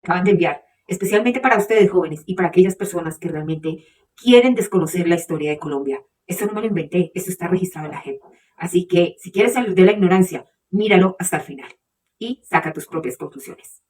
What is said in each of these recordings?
Acaban de enviar, especialmente para ustedes jóvenes y para aquellas personas que realmente quieren desconocer la historia de Colombia. Esto no me lo inventé, esto está registrado en la JEP. Así que si quieres salir de la ignorancia, míralo hasta el final y saca tus propias conclusiones.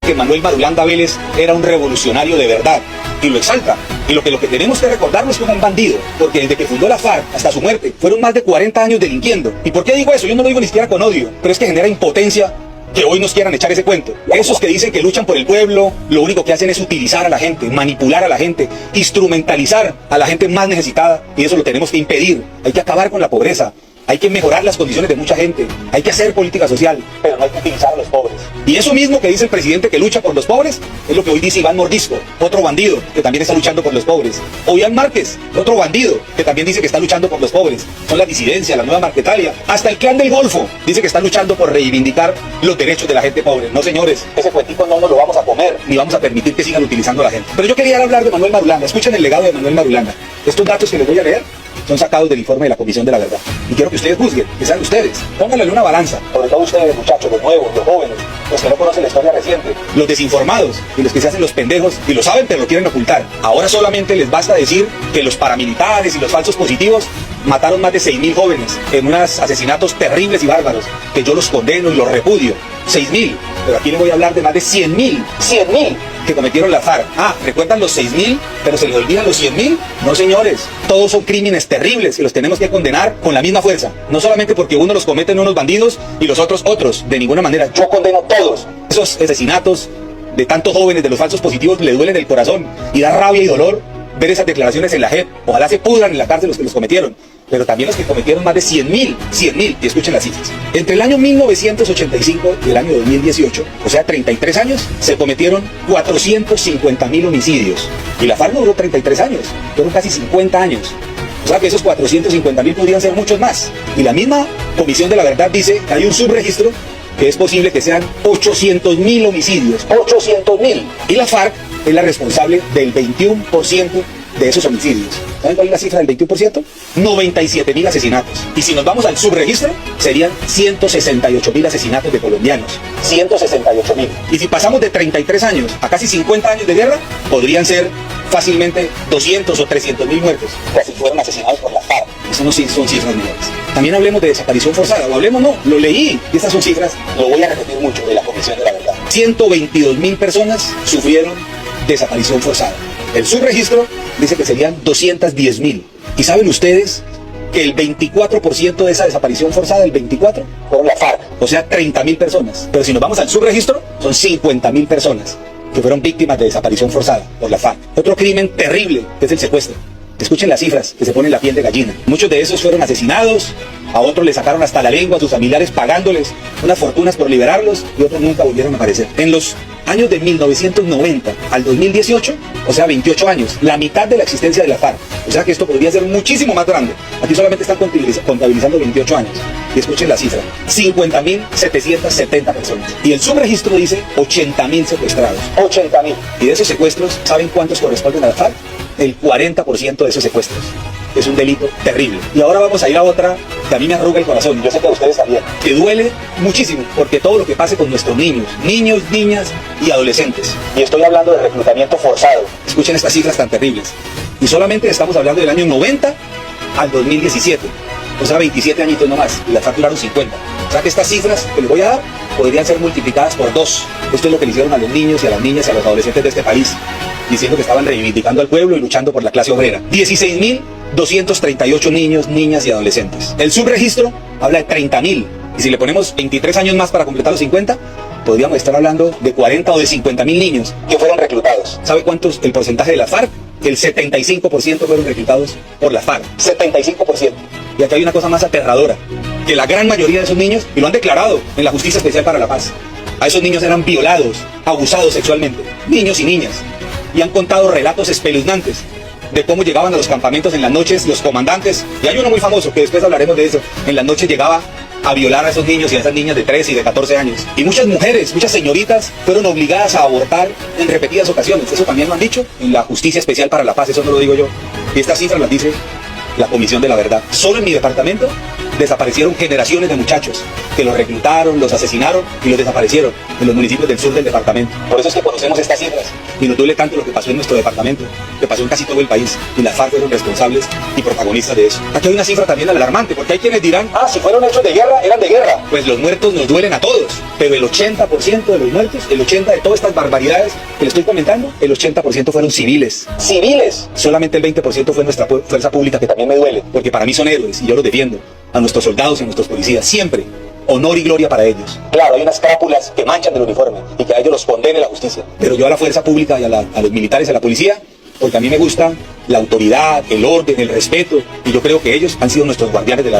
Que Manuel Marulanda Vélez era un revolucionario de verdad y lo exalta. Y lo que tenemos que recordarlo es como un bandido, porque desde que fundó la FARC hasta su muerte fueron más de 40 años delinquiendo. ¿Y por qué digo eso? Yo no lo digo ni siquiera con odio, pero es que genera impotencia que hoy nos quieran echar ese cuento. Esos que dicen que luchan por el pueblo, lo único que hacen es utilizar a la gente, manipular a la gente, instrumentalizar a la gente más necesitada, y eso lo tenemos que impedir. Hay que acabar con la pobreza. Hay que mejorar las condiciones de mucha gente, hay que hacer política social, pero no hay que utilizar a los pobres. Y eso mismo que dice el presidente que lucha por los pobres, es lo que hoy dice Iván Mordisco, otro bandido que también está luchando por los pobres. O Ian Márquez, otro bandido que también dice que está luchando por los pobres. Son la disidencia, la nueva Marquetalia, hasta el clan del Golfo dice que está luchando por reivindicar los derechos de la gente pobre. No, señores, ese cuentico no nos lo vamos a comer, ni vamos a permitir que sigan utilizando a la gente. Pero yo quería hablar de Manuel Marulanda. Escuchen el legado de Manuel Marulanda. Estos datos que les voy a leer son sacados del informe de la Comisión de la Verdad. Y quiero que ustedes juzguen, que sean ustedes. Pónganle una balanza. Sobre todo ustedes, muchachos, los nuevos, los jóvenes, los que no conocen la historia reciente, los desinformados y los que se hacen los pendejos y lo saben pero lo quieren ocultar. Ahora solamente les basta decir que los paramilitares y los falsos positivos mataron más de 6.000 jóvenes en unos asesinatos terribles y bárbaros, que yo los condeno y los repudio. 6.000, pero aquí les voy a hablar de más de 100.000 que cometieron la FARC. ¿Recuerdan los 6.000, pero se les olvidan los 100.000? No, señores, todos son crímenes terribles y los tenemos que condenar con la misma fuerza. No solamente porque uno los cometen unos bandidos y los otros, de ninguna manera. Yo condeno todos esos asesinatos de tantos jóvenes, de los falsos positivos, le duelen el corazón y da rabia y dolor ver esas declaraciones en la JEP. Ojalá se pudran en la cárcel los que los cometieron, pero también los que cometieron más de 100.000, y escuchen las cifras. Entre el año 1985 y el año 2018, o sea 33 años, se cometieron 450.000 homicidios. Y la FARC no duró 33 años, fueron casi 50 años. O sea que esos 450.000 podrían ser muchos más. Y la misma Comisión de la Verdad dice que hay un subregistro que es posible que sean 800.000 homicidios. 800.000. Y la FARC es la responsable del 21% de esos homicidios. ¿Saben cuál es la cifra del 21%? 97.000 asesinatos. Y si nos vamos al subregistro, serían 168.000 asesinatos de colombianos. 168.000. Y si pasamos de 33 años a casi 50 años de guerra, podrían ser fácilmente 200 o 300.000 muertos que así fueron asesinados por la FARC. Eso no son cifras menores. También hablemos de desaparición forzada, o hablemos no, lo leí, y estas son cifras, lo voy a repetir mucho, de la Comisión de la Verdad. 122.000 personas sufrieron desaparición forzada. El subregistro dice que serían 210.000. ¿Y saben ustedes que el 24% de esa desaparición forzada, el 24%, fueron la FARC? O sea, 30.000 personas. Pero si nos vamos al subregistro, son 50.000 personas que fueron víctimas de desaparición forzada por la FARC. Otro crimen terrible es el secuestro. Escuchen las cifras que se ponen la piel de gallina. Muchos de esos fueron asesinados, a otros les sacaron hasta la lengua a sus familiares pagándoles unas fortunas por liberarlos, y otros nunca volvieron a aparecer. En los años de 1990 al 2018, o sea 28 años, la mitad de la existencia de la FARC. O sea que esto podría ser muchísimo más grande. Aquí solamente están contabilizando 28 años. Y escuchen la cifra, 50.770 personas. Y el subregistro dice 80.000 secuestrados. 80.000. Y de esos secuestros, ¿saben cuántos corresponden a la FARC? El 40% de esos secuestros. Es un delito terrible. Y ahora vamos a ir a otra que a mí me arruga el corazón, yo sé que a ustedes también, que duele muchísimo, porque todo lo que pase con nuestros niños, niñas y adolescentes. Y estoy hablando de reclutamiento forzado. Escuchen estas cifras tan terribles. Y solamente estamos hablando del año 90 al 2017. O sea, 27 añitos nomás, y las facturaron 50. O sea que estas cifras que les voy a dar podrían ser multiplicadas por 2. Esto es lo que le hicieron a los niños y a las niñas y a los adolescentes de este país, diciendo que estaban reivindicando al pueblo y luchando por la clase obrera. 16.238 niños, niñas y adolescentes. El subregistro habla de 30.000. Y si le ponemos 23 años más para completar los 50, podríamos estar hablando de 40 o de 50.000 niños que fueron reclutados. ¿Sabe cuánto es el porcentaje de la FARC? El 75% fueron reclutados por la FARC. 75%. Y aquí hay una cosa más aterradora, que la gran mayoría de esos niños, y lo han declarado en la Justicia Especial para la Paz, a esos niños eran violados, abusados sexualmente, niños y niñas. Y han contado relatos espeluznantes de cómo llegaban a los campamentos en las noches los comandantes, y hay uno muy famoso, que después hablaremos de eso, en las noches llegaba a violar a esos niños y a esas niñas de 13 y de 14 años. Y muchas mujeres, muchas señoritas fueron obligadas a abortar en repetidas ocasiones. Eso también lo han dicho en la Justicia Especial para la Paz, eso no lo digo yo. Y estas cifras las dice la Comisión de la Verdad. Solo en mi departamento desaparecieron generaciones de muchachos que los reclutaron, los asesinaron y los desaparecieron en los municipios del sur del departamento. Por eso es que conocemos estas cifras y nos duele tanto lo que pasó en nuestro departamento, que pasó en casi todo el país, y las FARC fueron responsables y protagonistas de eso. Aquí hay una cifra también alarmante, porque hay quienes dirán, si fueron hechos de guerra, eran de guerra. Pues los muertos nos duelen a todos, pero el 80% de los muertos, el 80% de todas estas barbaridades que les estoy comentando, el 80% fueron civiles. ¡Civiles! Solamente el 20% fue nuestra fuerza pública, que también me duele, porque para mí son héroes y yo los defiendo, a nuestros soldados y a nuestros policías, siempre. Honor y gloria para ellos. Claro, hay unas crápulas que manchan del uniforme y que a ellos los condene la justicia. Pero yo a la fuerza pública y a los militares, a la policía, porque a mí me gusta la autoridad, el orden, el respeto, y yo creo que ellos han sido nuestros guardianes de la